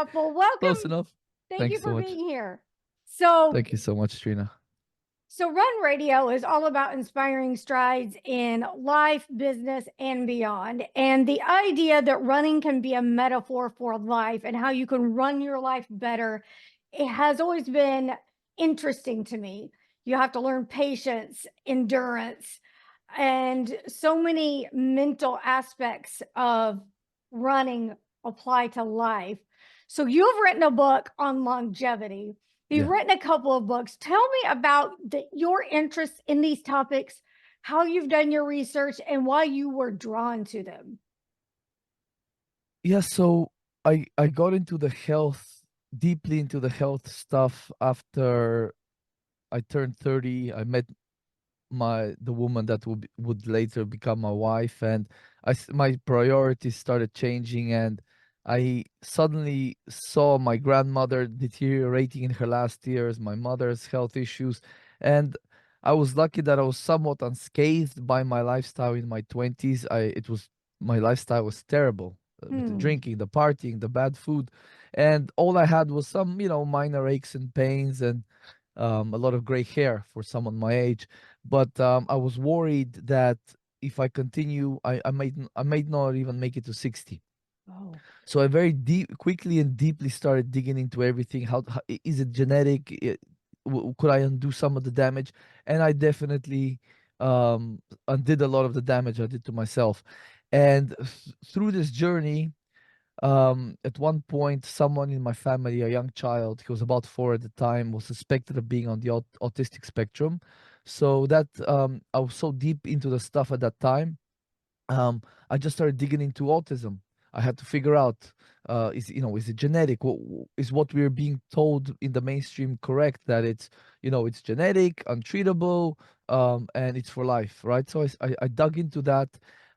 enough. Well, Close welcome. enough. Thank Thank you you so for much. being here. So, Thank you so much, Trina. so Run Radio is all about inspiring strides in life, business, and beyond. And the idea that running can be a metaphor for life and how you can run your life better, it has always been interesting to me. You have to learn patience, endurance, and so many mental aspects of running apply to life. So you've written a book on longevity. You've Yeah. written a couple of books. Tell me about your interest in these topics, how you've done your research, and why you were drawn to them. Yeah, so I got into the health, deeply into the health stuff after I turned 30. I met the woman that would later become my wife, and my priorities started changing, and I suddenly saw my grandmother deteriorating in her last years, my mother's health issues, and I was lucky that I was somewhat unscathed by my lifestyle in my 20s. My lifestyle was terrible, with the Hmm. drinking, the partying, the bad food, and all I had was some, minor aches and pains, and a lot of gray hair for someone my age. But I was worried that if I continue, I might not even make it to 60. Oh. So I very quickly and deeply started digging into everything. Is it genetic? Could I undo some of the damage? And I definitely undid a lot of the damage I did to myself. And through this journey, at one point, someone in my family, a young child, he was about 4 at the time, was suspected of being on the autistic spectrum. So that I was so deep into the stuff at that time, I just started digging into autism. I had to figure out, is it genetic? Is what we're being told in the mainstream correct? That it's genetic, untreatable, and it's for life, right? So I dug into that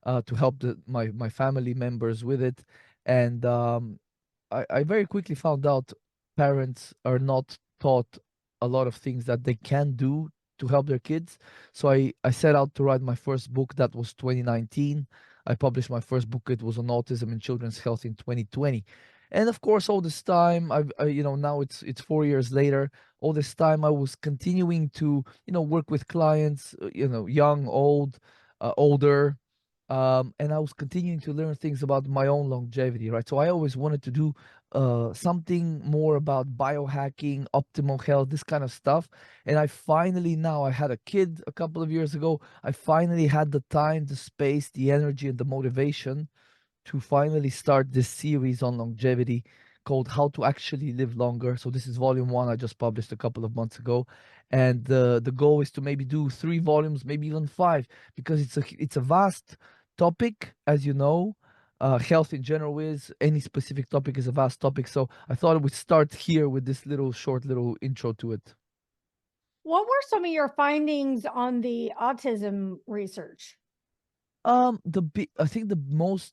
to help my family members with it, and I very quickly found out parents are not taught a lot of things that they can do to help their kids. So I set out to write my first book. That was 2019. I published my first book. It was on autism and children's health in 2020. And of course, all this time, now it's 4 years later. All this time, I was continuing to, work with clients, young, old, older, and I was continuing to learn things about my own longevity, right? So I always wanted to do something more about biohacking, optimal health, this kind of stuff. And I had a kid a couple of years ago. I finally had the time, the space, the energy, and the motivation to finally start this series on longevity called How to Actually Live Longer. So this is volume one I just published a couple of months ago. And the goal is to maybe do 3 volumes, maybe even 5, because it's a vast topic, as you know. Health in general is any specific topic is a vast topic. So I thought I would start here with this short little intro to it. What were some of your findings on the autism research? I think the most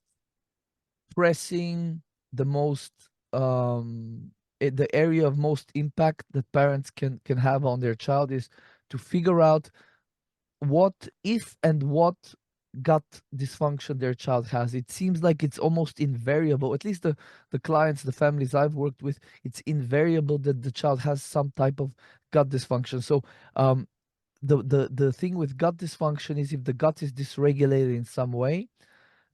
pressing, the most the area of most impact that parents can have on their child is to figure out what if and what gut dysfunction their child has. It seems like it's almost invariable, at least the clients, the families I've worked with, it's invariable that the child has some type of gut dysfunction. So the thing with gut dysfunction is if the gut is dysregulated in some way,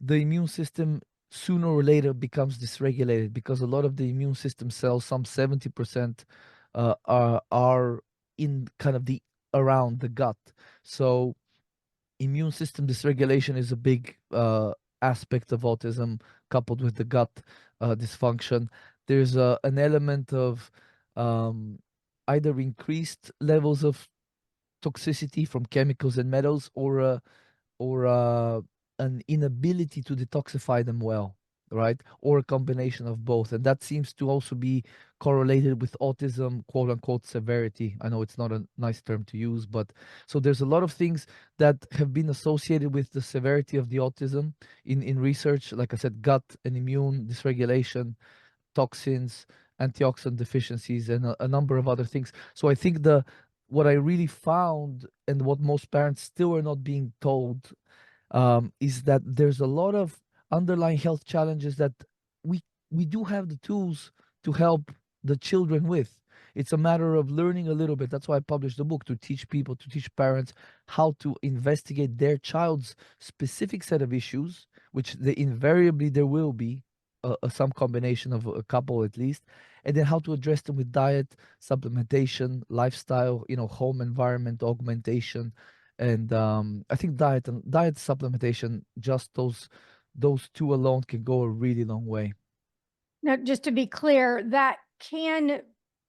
the immune system sooner or later becomes dysregulated, because a lot of the immune system cells, some 70%, are in kind of the around the gut. So immune system dysregulation is a big aspect of autism, coupled with the gut dysfunction. There's an element of um, either increased levels of toxicity from chemicals and metals, or an inability to detoxify them well, right? Or a combination of both. And that seems to also be correlated with autism, quote unquote, severity. I know it's not a nice term to use, but so there's a lot of things that have been associated with the severity of the autism in research. Like I said, gut and immune dysregulation, toxins, antioxidant deficiencies, and a number of other things. So I think what I really found, and what most parents still are not being told, is that there's a lot of underlying health challenges that we we do have the tools to help the children with. It's a matter of learning a little bit. That's why I published the book, to teach people, to teach parents how to investigate their child's specific set of issues, which they invariably there will be some combination of a couple at least, and then how to address them with diet, supplementation, lifestyle, home environment augmentation, and I think diet supplementation, just those two alone can go a really long way. Now, just to be clear, that can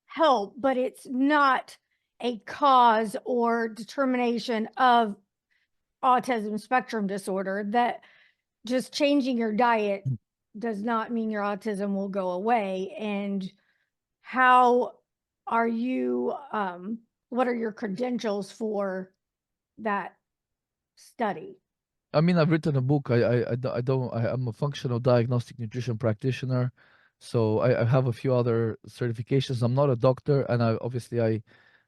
help, but it's not a cause or determination of autism spectrum disorder. That just changing your diet does not mean your autism will go away. And how are you, what are your credentials for that study? I mean, I've written a book. I'm a functional diagnostic nutrition practitioner, so I have a few other certifications. I'm not a doctor, and I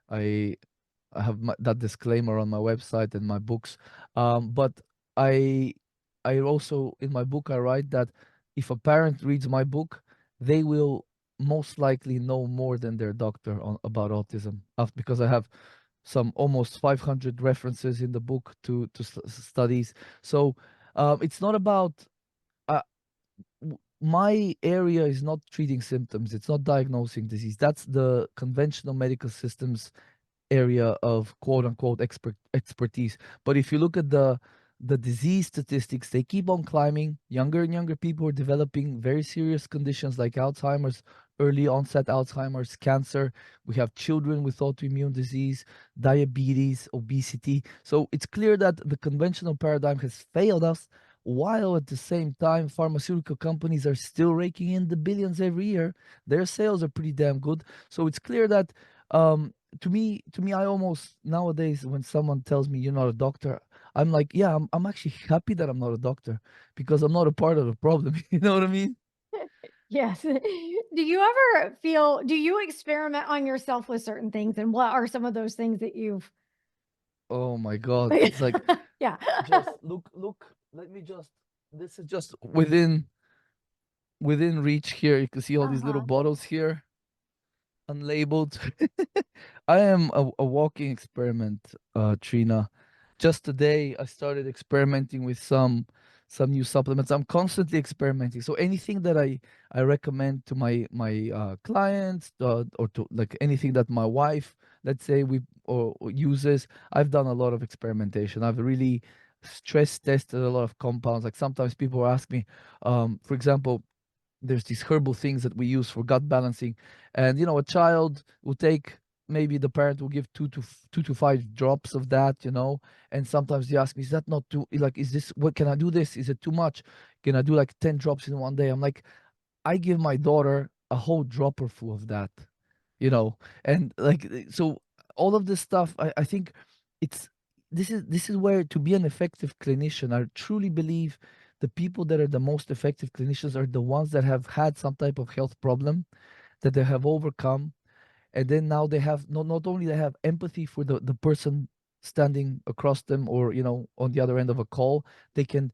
I have that disclaimer on my website and my books. But I I also, in my book, I write that if a parent reads my book, they will most likely know more than their doctor about autism, because I have some almost 500 references in the book to studies. So it's not about uh, my area is not treating symptoms. It's not diagnosing disease. That's the conventional medical systems area of quote unquote expertise. But if you look at the disease statistics, they keep on climbing. Younger and younger people are developing very serious conditions like Alzheimer's, early onset Alzheimer's, cancer. We have children with autoimmune disease, diabetes, obesity. So it's clear that the conventional paradigm has failed us, while at the same time pharmaceutical companies are still raking in the billions every year. Their sales are pretty damn good. So it's clear that to me, I almost nowadays, when someone tells me you're not a doctor, I'm like, yeah, I'm actually happy that I'm not a doctor, because I'm not a part of the problem. You know what I mean? Yes. Do you experiment on yourself with certain things? And what are some of those things that you've, Oh my God. It's like, yeah. just look, let me just, this is just within reach here. You can see all these little Uh-huh. bottles here, unlabeled. I am a walking experiment, Trina. Just today, I started experimenting with some new supplements. I'm constantly experimenting. So anything that I recommend to my clients, or to like anything that my wife, let's say, we or uses, I've done a lot of experimentation. I've really stress tested a lot of compounds. Like sometimes people ask me, for example, there's these herbal things that we use for gut balancing, and a child will take, maybe the parent will give 2 to 5 drops of that, and sometimes they ask me, is that not too, like, is this, what can I do, this, is it too much, can I do like 10 drops in one day? I'm like, I give my daughter a whole dropper full of that, you know, and like, so all of this stuff, I think it's, this is where, to be an effective clinician, I truly believe the people that are the most effective clinicians are the ones that have had some type of health problem that they have overcome, and then now they have not only they have empathy for the person standing across them, or on the other end of a call, they can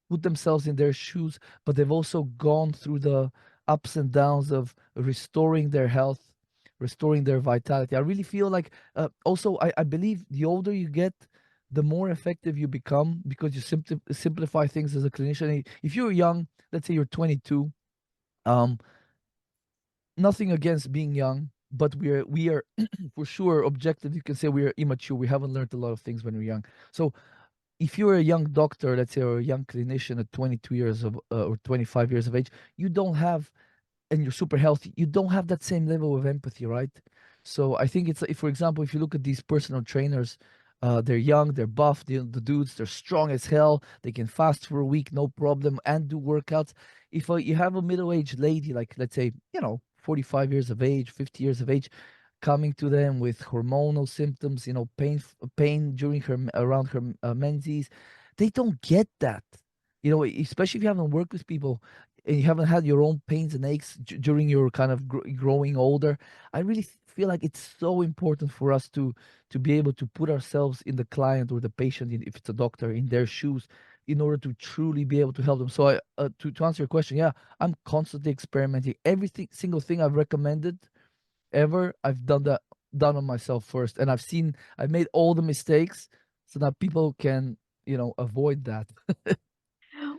put themselves in their shoes, but they've also gone through the ups and downs of restoring their health, restoring their vitality. I really feel like, also, I believe the older you get, the more effective you become, because you simplify things as a clinician. If you're young, let's say you're 22, um, nothing against being young, but we are for sure objective. You can say we are immature. We haven't learned a lot of things when we're young. So if you're a young doctor, let's say, or a young clinician at 22 years of or 25 years of age, you don't have, and you're super healthy, you don't have that same level of empathy, right? So I think it's, if, for example, if you look at these personal trainers, they're young, they're buff, the dudes, they're strong as hell, they can fast for a week, no problem, and do workouts. If you have a middle-aged lady, like, let's say, 45 years of age, 50 years of age, coming to them with hormonal symptoms, pain during her around her menses, they don't get that. Especially if you haven't worked with people and you haven't had your own pains and aches during your kind of growing older. I really feel like it's so important for us to be able to put ourselves in the client or the patient, if it's a doctor, in their shoes, in order to truly be able to help them. So to answer your question, yeah, I'm constantly experimenting. Everything, single thing I've recommended ever, I've done on myself first, and I've made all the mistakes, so that people can avoid that.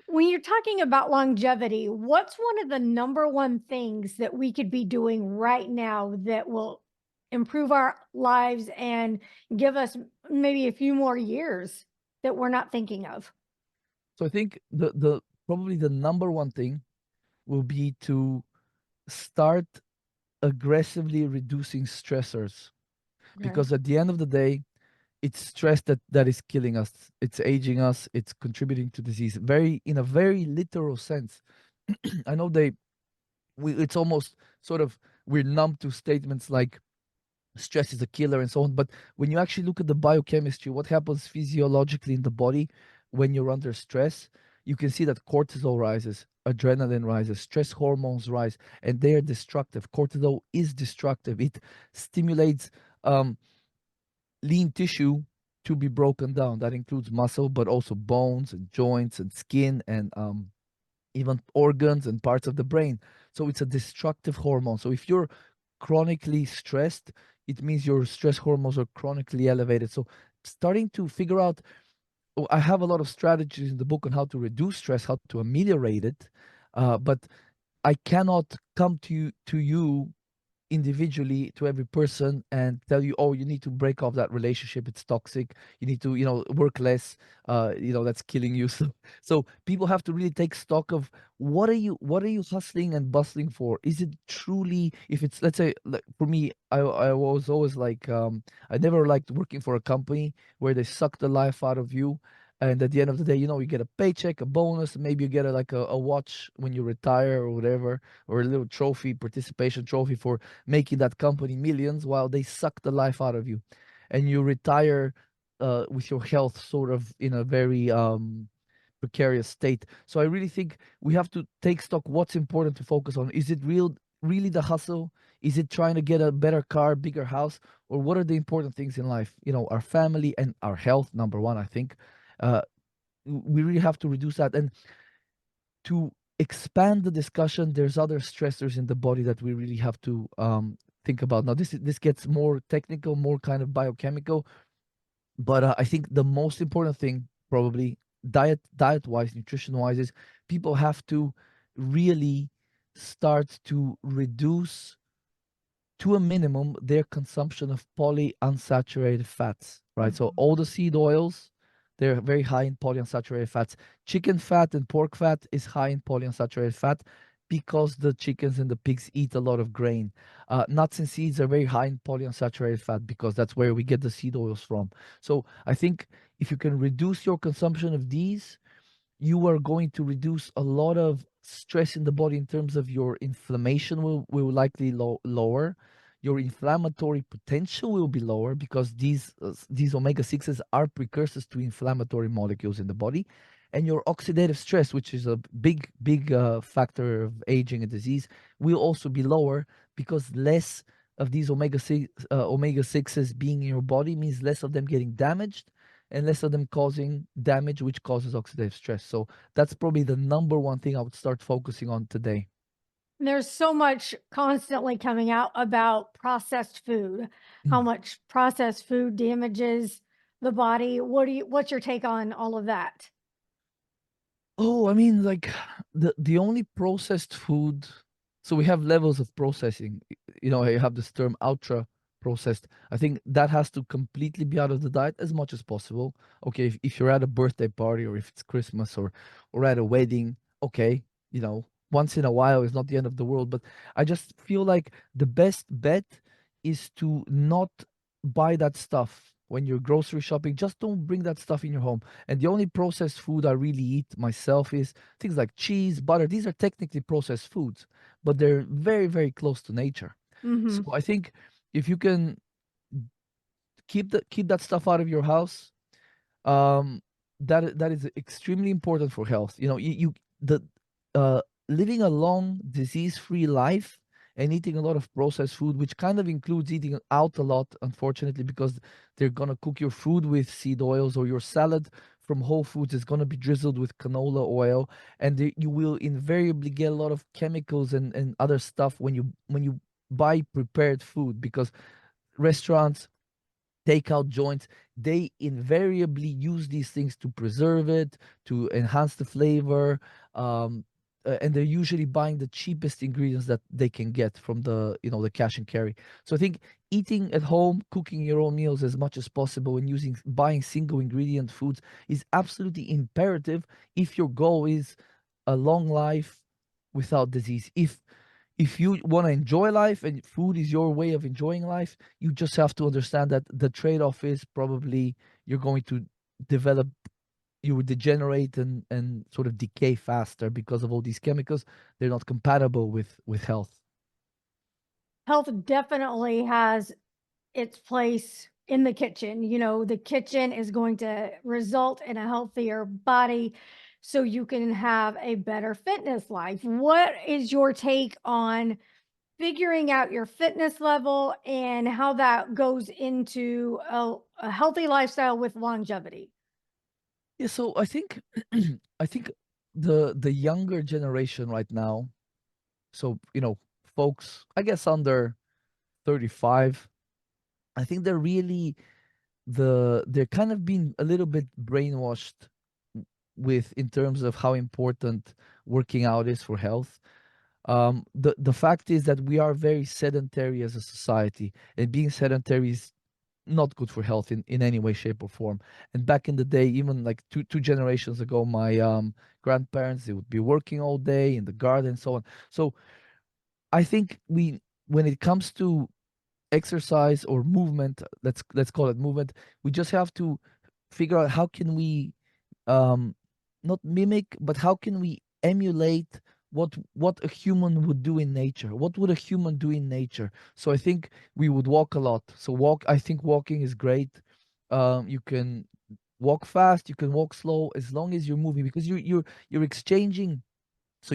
When you're talking about longevity, what's one of the number one things that we could be doing right now that will improve our lives and give us maybe a few more years that we're not thinking of? So I think the probably the number one thing will be to start aggressively reducing stressors, Okay. because at the end of the day, it's stress that is killing us. It's aging us. It's contributing to disease. Very in a very literal sense. I know it's almost sort of we're numb to statements like stress is a killer and so on. But when you actually look at the biochemistry, what happens physiologically in the body when you're under stress, you can see that cortisol rises, adrenaline rises, stress hormones rise, and they are destructive. Cortisol is destructive. It stimulates lean tissue to be broken down. That includes muscle, but also bones and joints and skin and even organs and parts of the brain. So it's a destructive hormone. So if you're chronically stressed, it means your stress hormones are chronically elevated. So starting to figure out, I have a lot of strategies in the book on how to reduce stress, how to ameliorate it, but I cannot come to you individually to every person and tell you, oh, you need to break off that relationship, it's toxic, you need to work less, that's killing you. So people have to really take stock of what are you hustling and bustling for. Is it truly, if it's, let's say, like for me, I was always like, I never liked working for a company where they suck the life out of you, and at the end of the day, you get a paycheck, a bonus, maybe you get a watch when you retire or whatever, or a little trophy, participation trophy for making that company millions while they suck the life out of you, and you retire with your health sort of in a very precarious state. So I really think we have to take stock what's important to focus on. Is it really the hustle? Is it trying to get a better car, bigger house? Or what are the important things in life? Our family and our health, number one, I think. uh, we really have to reduce that. And to expand the discussion, there's other stressors in the body that we really have to think about. Now, this gets more technical, more kind of biochemical, but I think the most important thing, probably diet wise, nutrition wise, is people have to really start to reduce to a minimum their consumption of polyunsaturated fats, right? So Mhm. all the seed oils, they're very high in polyunsaturated fats. Chicken fat and pork fat is high in polyunsaturated fat because the chickens and the pigs eat a lot of grain. Nuts and seeds are very high in polyunsaturated fat because that's where we get the seed oils from. So I think if you can reduce your consumption of these, you are going to reduce a lot of stress in the body in terms of your inflammation will likely lower. Your inflammatory potential will be lower because these omega-6s are precursors to inflammatory molecules in the body. And your oxidative stress, which is a big factor of aging and disease, will also be lower because less of these omega-6s being in your body means less of them getting damaged and less of them causing damage, which causes oxidative stress. So that's probably the number one thing I would start focusing on today. There's so much constantly coming out about processed food, how much processed food damages the body. What's your take on all of that? Oh, I mean, like the only processed food. So we have levels of processing. You have this term ultra processed. I think that has to completely be out of the diet as much as possible. Okay, if you're at a birthday party or if it's Christmas or at a wedding, okay, once in a while is not the end of the world. But I just feel like the best bet is to not buy that stuff when you're grocery shopping. Just don't bring that stuff in your home. And the only processed food I really eat myself is things like cheese, butter. These are technically processed foods, but they're very, very close to nature. So Mhm. I think if you can keep that stuff out of your house, um that is extremely important for health. You the living a long disease-free life and eating a lot of processed food, which kind of includes eating out a lot, unfortunately, because they're gonna cook your food with seed oils or your salad from Whole Foods is going to be drizzled with canola oil, and you will invariably get a lot of chemicals and other stuff when you buy prepared food, because restaurants, takeout joints, they invariably use these things to preserve it, to enhance the flavor, and they're usually buying the cheapest ingredients that they can get from the cash and carry. So I think eating at home, cooking your own meals as much as possible, and buying single ingredient foods is absolutely imperative if your goal is a long life without disease. If you want to enjoy life and food is your way of enjoying life, you just have to understand that the trade-off is probably you're going to develop, you would degenerate and sort of decay faster because of all these chemicals. They're not compatible with health. Health definitely has its place in the kitchen. The kitchen is going to result in a healthier body so you can have a better fitness life. What is your take on figuring out your fitness level and how that goes into a healthy lifestyle with longevity? Yeah, so I think I think the younger generation right now, so folks, I guess under 35, I think they're kind of being a little bit brainwashed with in terms of how important working out is for health. The fact is that we are very sedentary as a society, and being sedentary is not good for health in any way, shape, or form. And back in the day, even like two generations ago, my grandparents, they would be working all day in the garden and so on. So I think when it comes to exercise or movement, let's call it movement, we just have to figure out how can we um not mimic, but how can we emulate what a human would do in nature. What would a human do in nature? So I think we would walk a lot. So I think walking is great. You can walk fast, you can walk slow, as long as you're moving, because you're exchanging. So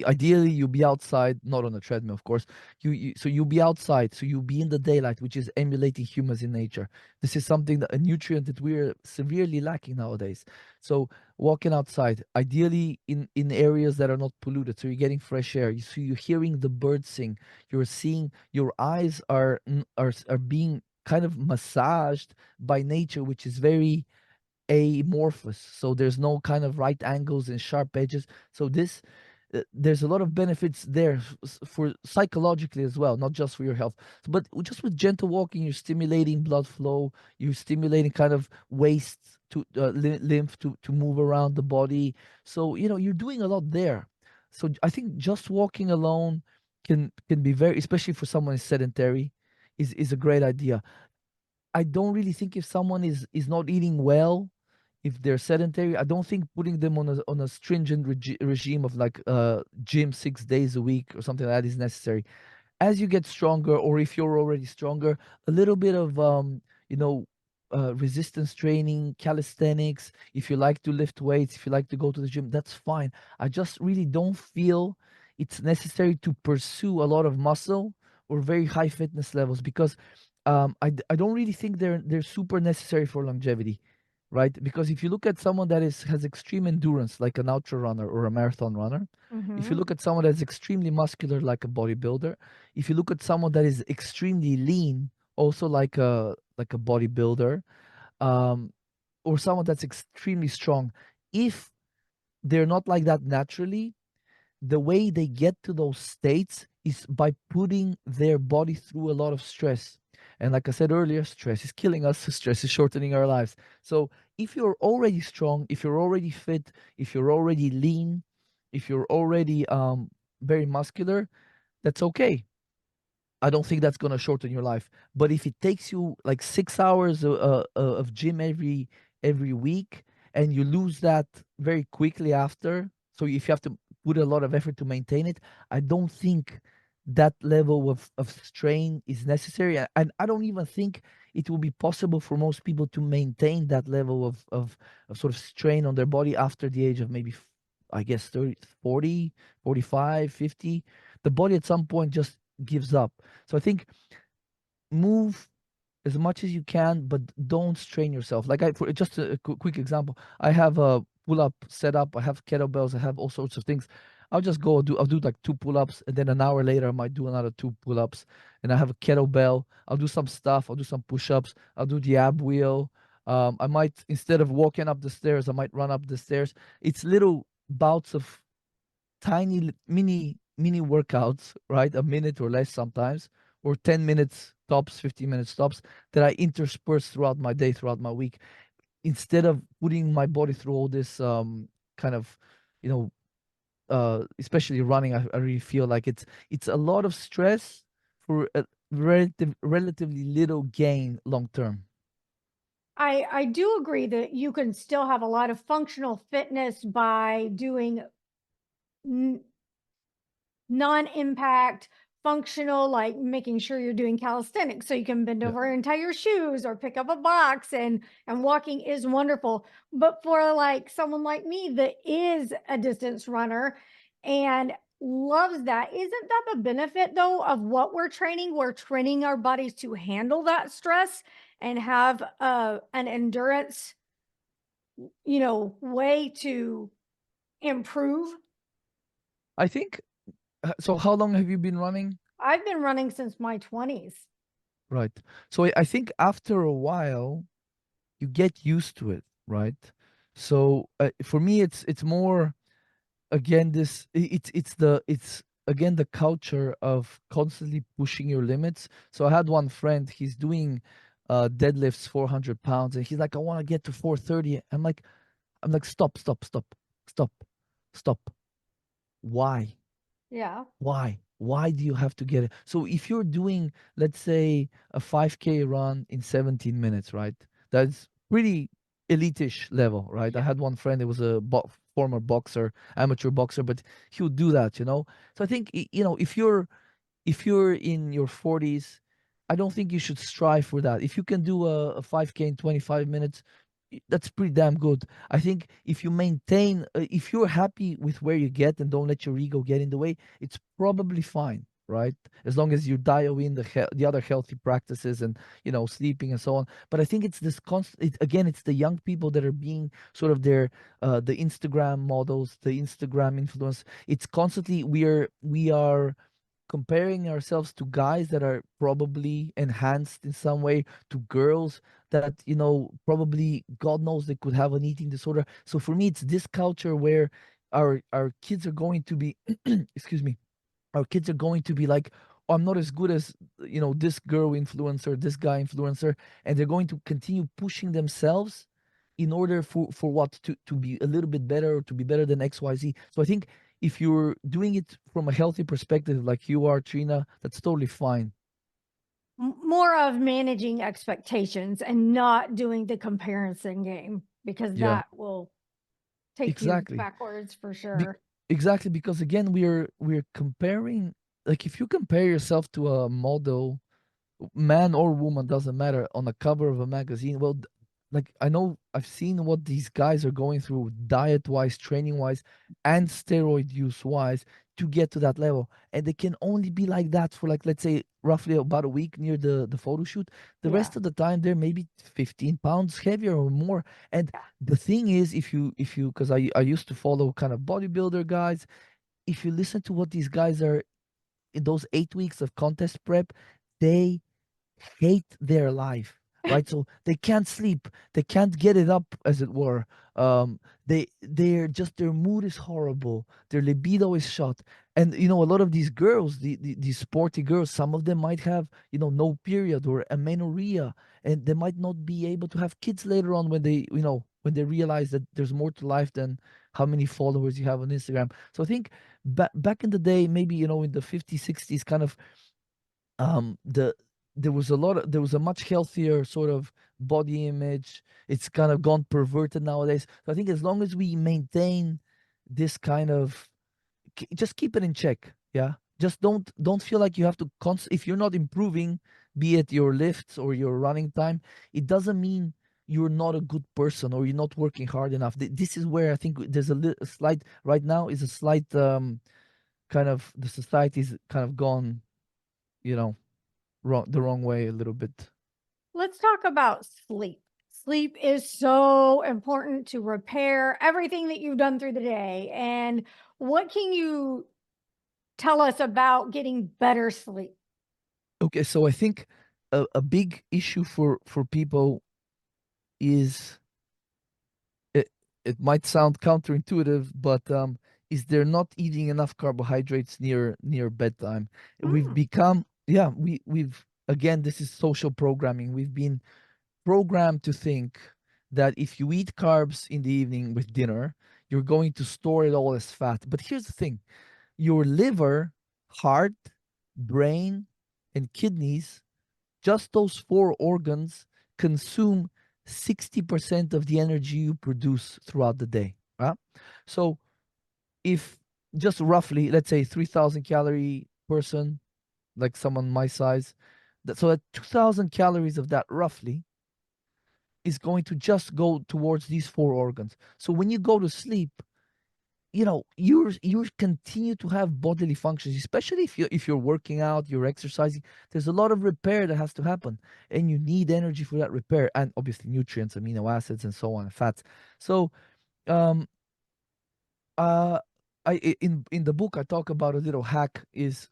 ideally you'll be outside, not on a treadmill, of course. So you'll be outside, so you'll be in the daylight, which is emulating humans in nature. This is something that a nutrient that we're severely lacking nowadays. So walking outside, ideally in areas that are not polluted, so you're getting fresh air. So you're hearing the birds sing. You're seeing, your eyes are being kind of massaged by nature, which is very amorphous, so there's no kind of right angles and sharp edges. So there's a lot of benefits there for psychologically as well, not just for your health. But just with gentle walking, you're stimulating blood flow, you're stimulating kind of waste to lymph to move around the body. So you're doing a lot there. So I think just walking alone can be very, especially for someone who's sedentary, is a great idea. I don't really think if someone is not eating well, if they're sedentary, I don't think putting them on a stringent regime of like gym 6 days a week or something like that is necessary. As you get stronger, or if you're already stronger, a little bit of you know resistance training, calisthenics. If you like to lift weights, if you like to go to the gym, that's fine. I just really don't feel it's necessary to pursue a lot of muscle or very high fitness levels, because I don't really think they're super necessary for longevity, right? Because if you look at someone that has extreme endurance, like an ultra runner or a marathon runner, if you Hmm. look at someone that's extremely muscular, like a bodybuilder, if you look at someone that is extremely lean, also like a bodybuilder, um, or someone that's extremely strong, if they're not like that naturally, the way they get to those states is by putting their body through a lot of stress. And like I said earlier, stress is killing us, stress is shortening our lives. So if you're already strong, if you're already fit, if you're already lean, if you're already very muscular, that's okay. I don't think that's gonna shorten your life. But if it takes you like 6 hours of gym every week, and you lose that very quickly after, so if you have to put a lot of effort to maintain it, I don't think that level of strain is necessary. And I don't even think it will be possible for most people to maintain that level of sort of strain on their body after the age of maybe, I guess, 30, 40, 45, 50. The body at some point just gives up. So I think move as much as you can, but don't strain yourself. Like for just a quick example, I have a pull up set up. I have kettlebells. I have all sorts of things. I'll do like two pull ups, and then an hour later I might do another two pull ups, and I have a kettlebell. I'll do some stuff. I'll do some push ups. I'll do the ab wheel. I might, instead of walking up the stairs, I might run up the stairs. It's little bouts of tiny mini workouts, right? A minute or less sometimes, or 10 minutes tops, 15 minutes tops, that I intersperse throughout my day, throughout my week, instead of putting my body through all this kind of, you know, especially running. I really feel like it's a lot of stress for a relatively little gain long term. I do agree that you can still have a lot of functional fitness by doing non-impact functional, like making sure you're doing calisthenics so you can bend Yeah. over and tie your shoes or pick up a box, and walking is wonderful. But for like someone like me that is a distance runner and loves that, isn't that the benefit though of what we're training? We're training our bodies to handle that stress and have an endurance, way to improve. I think so. How long have you been running? I've been running since my 20s. Right. So I think after a while, you get used to it, right? So for me, it's more, again, it's again the culture of constantly pushing your limits. So I had one friend, he's doing deadlifts 400 pounds, and he's like, I want to get to 430. I'm like, stop, stop, stop, stop, stop. Why? Yeah. Why do you have to get it? So if you're doing, let's say, a 5K run in 17 minutes, right? That's pretty elitish level, right? I Yeah. had one friend, it was a former boxer, amateur boxer, but he would do that, you know? So I think, if you're in your 40s, I don't think you should strive for that. If you can do a 5K in 25 minutes, that's pretty damn good. I think if you maintain, if you're happy with where you get and don't let your ego get in the way, it's probably fine, right? As long as you dial in the other healthy practices and, sleeping and so on. But I think it's this constant. Again, it's the young people that are being sort of the Instagram models, the Instagram influence. It's constantly we are comparing ourselves to guys that are probably enhanced in some way, to girls that, probably God knows they could have an eating disorder. So for me, it's this culture where our kids are going to be excuse me, our kids are going to be like, oh, I'm not as good as, this girl influencer, this guy influencer, and they're going to continue pushing themselves in order for what, to be a little bit better, or to be better than XYZ. So I think if you're doing it from a healthy perspective, like you are, Trina, that's totally fine. More of managing expectations and not doing the comparison game, because Yeah, that will take you exactly. backwards for Be- sure. exactly, because again, we're comparing. Like, if you compare yourself to a model, man or woman, doesn't matter, on the cover of a magazine, well, like, I know, I've seen what these guys are going through, diet wise, training wise, and steroid use wise, to get to that level, and they can only be like that for, like, let's say, roughly about a week near the photo shoot. The Yeah. rest of the time they're maybe 15 pounds heavier or more. And Yeah. the thing is, if you because I used to follow kind of bodybuilder guys, if you listen to what these guys are in those 8 weeks of contest prep, they hate their life, right? So they can't sleep, they can't get it up, as it were. They're just, their mood is horrible, their libido is shot. And a lot of these girls, these sporty girls, some of them might have, no period or amenorrhea, and they might not be able to have kids later on, when they realize that there's more to life than how many followers you have on Instagram. So I think back in the day, maybe, in the 50s, 60s, kind of, the there was a much healthier sort of body image. It's kind of gone perverted nowadays. So I think as long as we maintain this kind of, just keep it in check. Yeah, just don't feel like you have to if you're not improving, be it your lifts or your running time, it doesn't mean you're not a good person or you're not working hard enough. This is where I think there's a slight, right now, is a slight, kind of, the society's kind of gone, you know the wrong way a little bit. let's talk about sleep. Sleep is so important to repair everything that you've done through the day. And what can you tell us about getting better sleep? Okay, so I think a big issue for people is it, it might sound counterintuitive, but is they're not eating enough carbohydrates near bedtime. We've Mm, become, yeah, we've again, this is social programming. We've been programmed to think that if you eat carbs in the evening with dinner, you're going to store it all as fat. But here's the thing: your liver, heart, brain, and kidneys, just those four organs, consume 60% of the energy you produce throughout the day. Right? So if just roughly, let's say 3,000 calorie person, like someone my size, so that 2,000 calories of that roughly is going to just go towards these four organs. So when you go to sleep, you continue to have bodily functions, especially if you're working out, you're exercising. There's a lot of repair that has to happen, and you need energy for that repair, and obviously nutrients, amino acids, and so on, fats. So um uh in the book I talk about a little hack is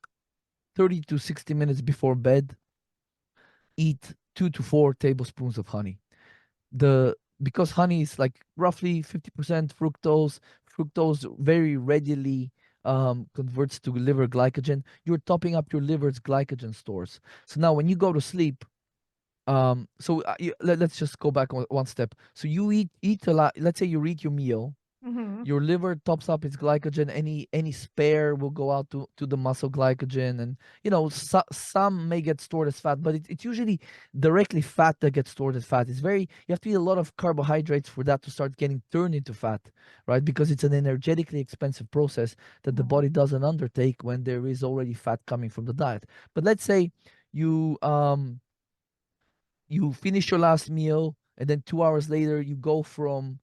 30 to 60 minutes before bed, eat 2 to 4 tablespoons of honey. The Because honey is like roughly 50% fructose. Fructose very readily converts to liver glycogen. You're topping up your liver's glycogen stores. So now when you go to sleep, let's just go back one step. So you eat a lot. Let's say you eat your meal, hmm your liver tops up its glycogen. Any spare will go out to the muscle glycogen, and some may get stored as fat, but it's usually directly fat that gets stored as fat. You have to eat a lot of carbohydrates for that to start getting turned into fat, right? Because it's an energetically expensive process that the body doesn't undertake when there is already fat coming from the diet. But let's say you you finish your last meal, and then 2 hours later you go from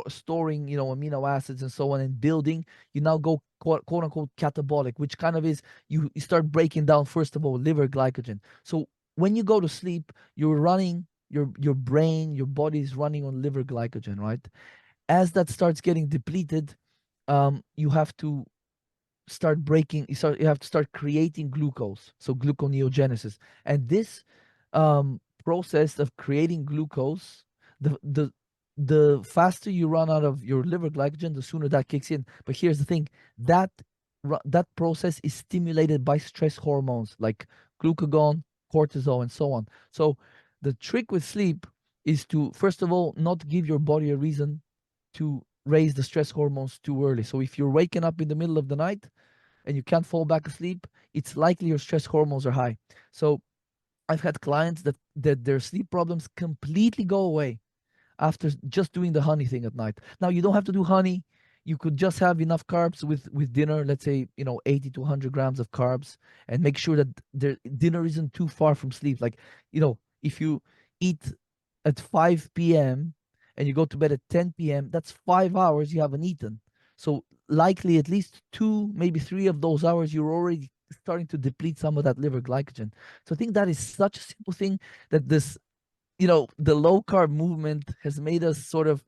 storing amino acids and so on and building. You now go quote unquote catabolic, which kind of is you start breaking down, first of all, liver glycogen. So when you go to sleep, you're running your brain, your body is running on liver glycogen, right? As that starts getting depleted, you have to you have to start creating glucose, so gluconeogenesis. And this process of creating glucose, the faster you run out of your liver glycogen, the sooner that kicks in. But here's the thing: that that process is stimulated by stress hormones like glucagon, cortisol, and so on. So the trick with sleep is to, first of all, not give your body a reason to raise the stress hormones too early. So if you're waking up in the middle of the night and you can't fall back asleep, it's likely your stress hormones are high. So I've had clients that their sleep problems completely go away after just doing the honey thing at night. Now you don't have to do honey. You could just have enough carbs with dinner. Let's say 80 to 100 grams of carbs, and make sure that dinner isn't too far from sleep. Like if you eat at 5 p.m. and you go to bed at 10 p.m., that's 5 hours you haven't eaten. So likely at least two, maybe 3 of those hours, you're already starting to deplete some of that liver glycogen. So I think that is such a simple thing that the low carb movement has made us sort of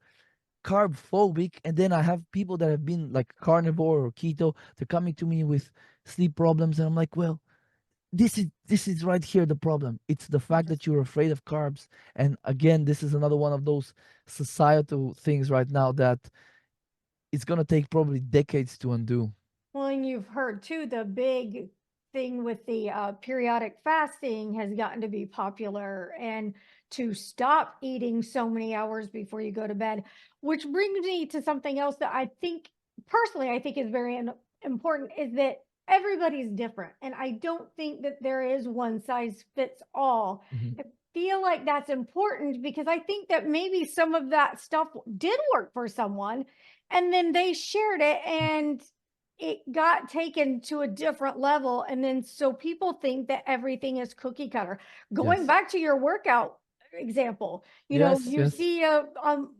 carb phobic. And then I have people that have been like carnivore or keto, they're coming to me with sleep problems, and I'm like, well, this is right here the problem. It's the fact that you're afraid of carbs. And again, this is another one of those societal things right now that it's going to take probably decades to undo. Well, and you've heard too, the big thing with the periodic fasting has gotten to be popular, and to stop eating so many hours before you go to bed, which brings me to something else that I think, personally, I think is very important, is that everybody's different. And I don't think that there is one size fits all. Mhm. I feel like that's important because I think that maybe some of that stuff did work for someone, and then they shared it and it got taken to a different level. And then so people think that everything is cookie cutter. Going Yes. back to your workout example, Yes. you Yes. see a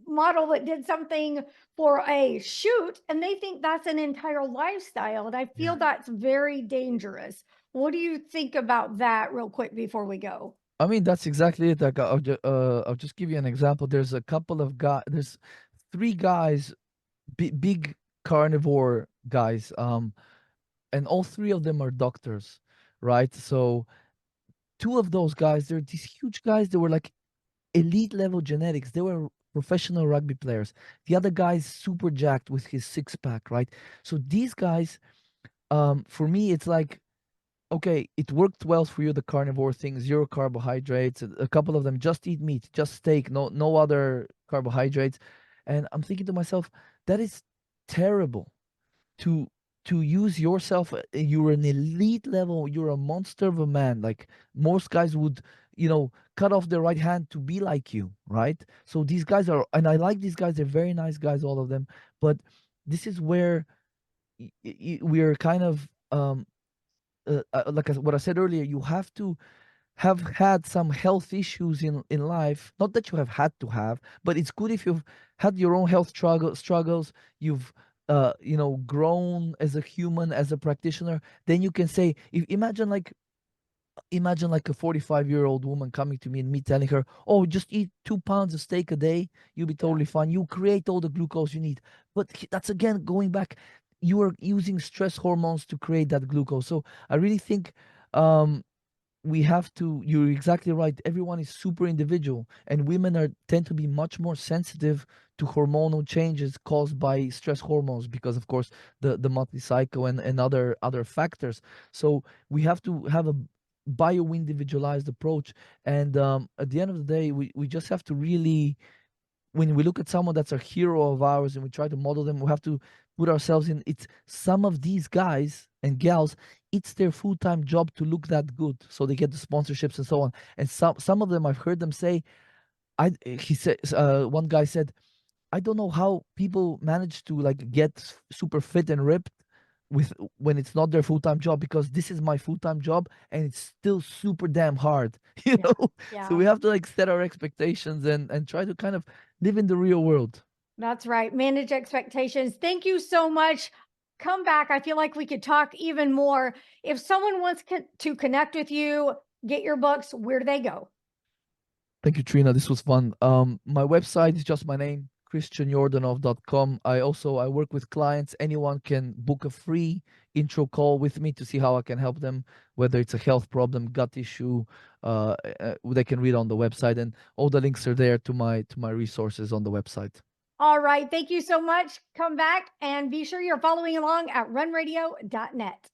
model that did something for a shoot and they think that's an entire lifestyle. And I feel Yeah. that's very dangerous. What do you think about that, real quick, before we go? I mean, that's exactly it. Like, I'll just give you an example. There's a couple of guys. There's three guys, big carnivore guys. And all three of them are doctors, right? So two of those guys, they're these huge guys. They were like elite level genetics. They were professional rugby players. The other guy's super jacked with his six pack, right? So these guys, for me, it's like, okay, it worked well for you, the carnivore thing, zero carbohydrates. A couple of them just eat meat, just steak, no other carbohydrates. And I'm thinking to myself, that is terrible to use yourself. You're an elite level, you're a monster of a man. Like most guys would, cut off their right hand to be like you, right? So these guys are, and I like these guys, they're very nice guys, all of them. But this is where we're kind of like what I said earlier, you have to have had some health issues in life. Not that you have had to have, but it's good if you've had your own health struggles. You've grown as a human, as a practitioner. Then you can say, if imagine like a 45-year-old woman coming to me and me telling her, oh, just eat 2 pounds of steak a day, you'll be Yeah. totally fine, you create all the glucose you need. But that's again going back, you are using stress hormones to create that glucose. So I really think um we have to, you're exactly right, everyone is super individual, and women are tend to be much more sensitive to hormonal changes caused by stress hormones, because of course the monthly cycle and other factors. So we have to have a bio individualized approach. And at the end of the day, we just have to really, when we look at someone that's a hero of ours and we try to model them, we have to put ourselves in, it's some of these guys and gals, it's their full-time job to look that good, so they get the sponsorships and so on. And some of them, I've heard them say, he said, one guy said, I don't know how people manage to like get super fit and ripped with when it's not their full-time job, because this is my full-time job and it's still super damn hard. you Yeah. know so Yeah. we have to like set our expectations and try to kind of live in the real world. That's right. Manage expectations. Thank you so much. Come back. I feel like we could talk even more. If someone wants to connect with you, get your books, where do they go? Thank you, Trina. This was fun. My website is just my name, christianyordanov.com. I work with clients. Anyone can book a free intro call with me to see how I can help them, whether it's a health problem, gut issue. They can read on the website, and all the links are there to my resources on the website. All right. Thank you so much. Come back and be sure you're following along at runradio.net.